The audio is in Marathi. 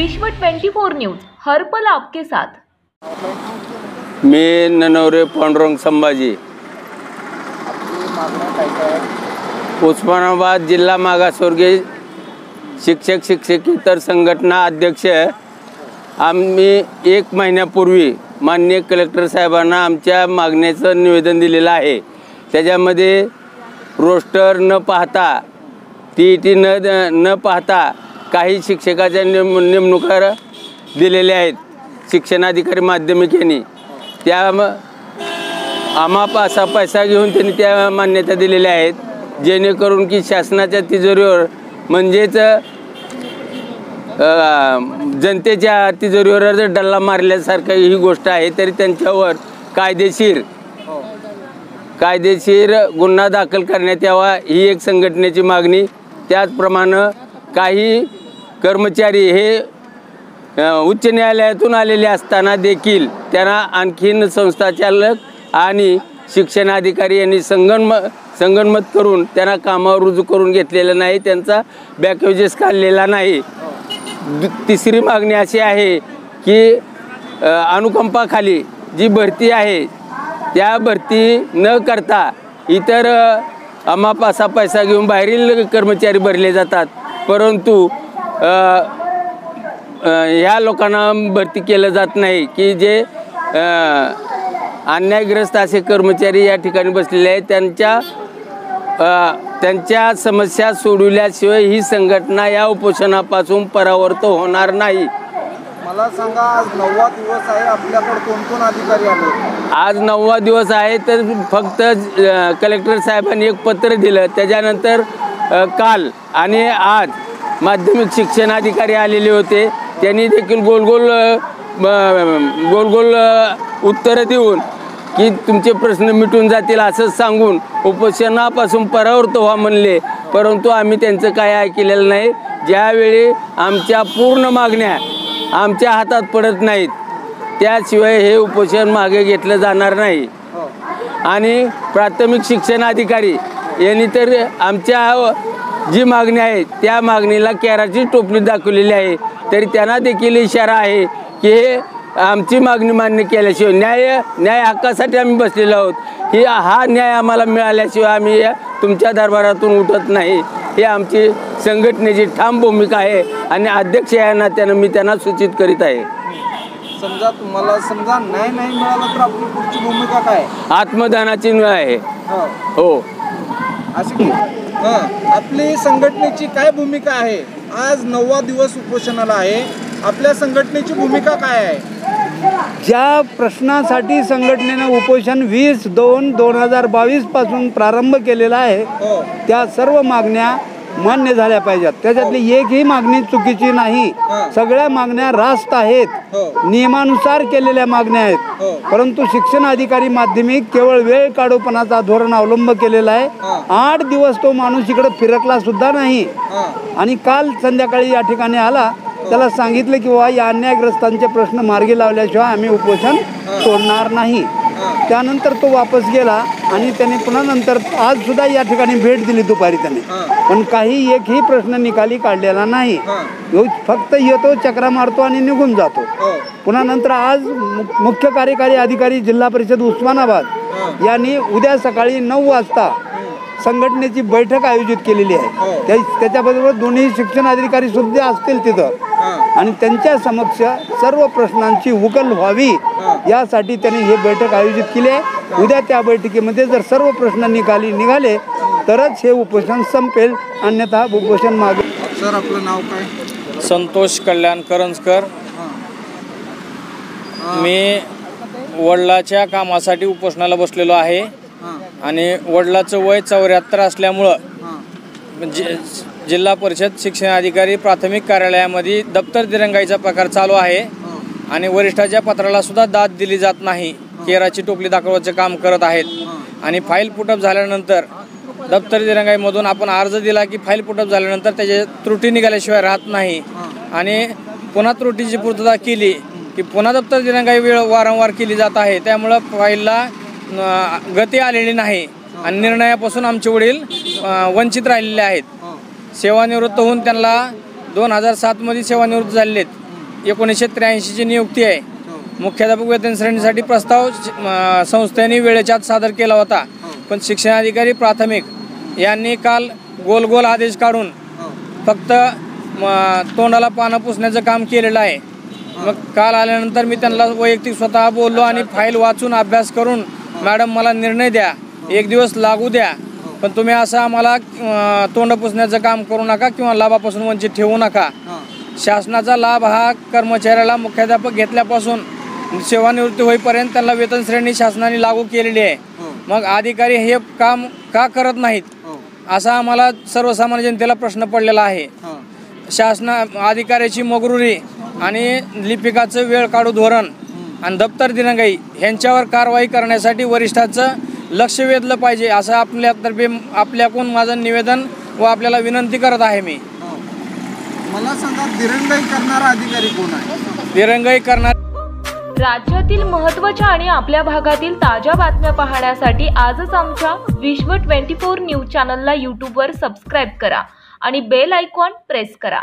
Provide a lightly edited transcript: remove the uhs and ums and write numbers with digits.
विश्व 24 न्यूज हर पल आपके साथ। मी ननवरे पांडुरंग संभाजी, उस्मानाबाद जिल्हा मागासवर्गीय शिक्षक शिक्षकेतर संघटना अध्यक्ष। आम्ही 1 महिन्यापूर्वी माननीय कलेक्टर साहेबांना आमच्या मागण्याचं निवेदन दिलेलं आहे। त्याच्यामध्ये रोस्टर न पाहता टीईटी न पाहता काही शिक्षकाच्या नेमणुका दिलेल्या आहेत शिक्षणाधिकारी माध्यमिक यांनी। त्या आम्हा पैसा घेऊन त्यांनी त्या मान्यता दिलेल्या आहेत, जेणेकरून की शासनाच्या तिजोरीवर म्हणजेच जनतेच्या तिजोरीवर जर डल्ला मारल्यासारखं ही गोष्ट आहे, तरी त्यांच्यावर कायदेशीर गुन्हा दाखल करण्यात यावा ही एक संघटनेची मागणी। त्याचप्रमाणे काही कर्मचारी हे उच्च न्यायालयातून आलेले असताना देखील त्यांना आणखीन संस्थाचालक आणि शिक्षणाधिकारी यांनी संगनमत करून त्यांना कामावर रुजू करून घेतलेलं नाही, त्यांचा बॅकवेजेस काढलेला नाही। तिसरी मागणी अशी आहे की अनुकंपाखाली जी भरती आहे त्या भरती न करता इतर आम्हा पैसा घेऊन बाहेरील कर्मचारी भरले जातात, परंतु ह्या लोकांना भरती केलं जात नाही की जे अन्यायग्रस्त असे कर्मचारी या ठिकाणी बसलेले आहेत। त्यांच्या समस्या सोडवल्याशिवाय ही संघटना या उपोषणापासून परावृत्त होणार नाही। मला सांगा, आज 9वा दिवस आहे, आपल्याकडे कोण अधिकारी आले? आज 9वा दिवस आहे, तर फक्त कलेक्टर साहेबांनी एक पत्र दिलं। त्याच्यानंतर काल आणि आज माध्यमिक शिक्षणाधिकारी आलेले होते, त्यांनी देखील गोल गोल उत्तरं देऊन की तुमचे प्रश्न मिटून जातील असं सांगून उपोषणापासून परावृत्त व्हा म्हणले, परंतु आम्ही त्यांचं काय ऐकलेलं नाही। ज्यावेळी आमच्या पूर्ण मागण्या आमच्या हातात पडत नाहीत त्याशिवाय हे उपोषण मागे घेतलं जाणार नाही। आणि प्राथमिक शिक्षणाधिकारी यांनी तर आमच्या जी मागणी आहे त्या मागणीला कॅराची टोपली दाखवलेली आहे, तरी त्यांना देखील इशारा आहे की हे आमची मागणी मान्य केल्याशिवाय न्याय हक्कासाठी आम्ही बसलेलो आहोत। हा न्याय आम्हाला मिळाल्याशिवाय आम्ही तुमच्या दरबारातून उठत नाही, ही आमची संघटनेची ठाम भूमिका आहे आणि अध्यक्ष या नात्यानं मी त्यांना सूचित करीत आहे। समजा न्याय नाही मिळाला तर आपली पुढची भूमिका काय? आत्मदानाची आहे। हो, अशी की आपली संघटनेची काय भूमिका आहे? आज 9वा दिवस उपोषणाला आहे, आपल्या संघटनेची भूमिका काय आहे? ज्या प्रश्नासाठी संघटनेनं उपोषण 20/2/2022 पासून प्रारंभ केलेला आहे त्या सर्व मागण्या मान्य झाल्या पाहिजेत। त्याच्यातली एकही मागणी चुकीची नाही, सगळ्या मागण्या रास्त आहेत, नियमानुसार केलेल्या मागण्या आहेत। परंतु शिक्षण अधिकारी माध्यमिक केवळ वेळ काढूपणाचा धोरण अवलंब केलेला आहे। 8 दिवस तो माणूस इकडे फिरकला सुद्धा नाही आणि काल संध्याकाळी या ठिकाणी आला, त्याला सांगितलं की बाबा या अन्यायग्रस्तांचे प्रश्न मार्गी लावल्याशिवाय आम्ही उपोषण सोडणार नाही। त्यानंतर तो वापस गेला आणि त्याने पुन्हा नंतर आज सुद्धा या ठिकाणी भेट दिली दुपारी त्याने, पण एकही प्रश्न निकाली काढलेला नाही। फक्त येतो, चक्रा मारतो आणि निघून जातो। पुन्हा नंतर आज मुख्य कार्यकारी अधिकारी जिल्हा परिषद उस्मानाबाद यांनी उद्या सकाळी 9 वाजता संघटनेची बैठक आयोजित केलेली आहे। त्याच्याबरोबर दोन्ही शिक्षण अधिकारी सुद्धा असतील तिथं आणि त्यांच्या समक्ष सर्व प्रश्नांची उकल व्हावी यासाठी त्यांनी हे बैठक आयोजित केली आहे। उद्या त्या बैठकीमध्ये जर सर्व प्रश्न निघाले तरच हे उपोषण संपेल, अन्यथा उपोषण मागे। सर, आपलं नाव काय? संतोष कल्याण करंजकर। मी वडिलाच्या कामासाठी उपोषणाला बसलेलो आहे आणि वडिलाचं वय 74 असल्यामुळं जिल्हा परिषद शिक्षणाधिकारी प्राथमिक कार्यालयामध्ये दप्तर दिरंगाईचा प्रकार चालू आहे आणि वरिष्ठाच्या पत्राला सुद्धा दाद दिली जात नाही। केराची टोपली दाखवायचं काम करत आहेत आणि फाईल पुटअप झाल्यानंतर दप्तर दिरंगाईमधून आपण अर्ज दिला की फाईल पुटअप झाल्यानंतर त्याचे त्रुटी निघाल्याशिवाय राहत नाही आणि पुन्हा त्रुटीची पूर्तता केली की पुन्हा दप्तर दिरंगाई वारंवार केली जात आहे। त्यामुळं फाईलला गती आलेली नाही आणि निर्णयापासून आमचे वडील वंचित राहिलेले आहेत। सेवानिवृत्त होऊन त्यांना 2007 मध्ये सेवानिवृत्त झालेत 1983ची नियुक्ती आहे. मुख्याध्यापक वेतन श्रेणीसाठी प्रस्ताव संस्थेने वेळेच्या आत सादर केला होता, पण शिक्षणाधिकारी प्राथमिक यांनी काल गोल गोल आदेश काढून फक्त तोंडाला पानं पुसण्याचं काम केलेलं आहे. मग काल आल्यानंतर मी त्यांना वैयक्तिक स्वतः बोललो आणि फाईल वाचून अभ्यास करून, मॅडम मला निर्णय द्या, 1 दिवस लागू द्या, पण तुम्ही असं आम्हाला तोंड पुसण्याचं काम करू नका किंवा लाभापासून वंचित ठेवू नका. शासनाचा लाभ हा कर्मचाऱ्याला मुख्याध्यापक घेतल्यापासून सेवानिवृत्ती होईपर्यंत त्यांना वेतन श्रेणी शासनाने लागू केलेली आहे. मग अधिकारी हे काम का करत नाहीत असा आम्हाला सर्वसामान्य जनतेला प्रश्न पडलेला आहे. अधिकाऱ्याची मगरुरी आणि लिपिकाचं वेळ काढू धोरण आणि दप्तर दिरंगाई ह्यांच्यावर कारवाई करण्यासाठी वरिष्ठाचं लक्ष वेधलं पाहिजे असं आपल्यातर्फे आपल्याकडून माझं निवेदन व आपल्याला विनंती करत आहे. मी मला सांगा, दिरंगाई करणारा अधिकारी कोण आहे? दिरंगाई करणार राज्यातील महत्त्वाच्या आणि आपल्या भागातील ताज्या बातम्या पाहण्यासाठी आजच आमच्या विश्व 24 न्यूज चॅनलला यूट्यूबवर सबस्क्राईब करा आणि बेल आयकॉन प्रेस करा.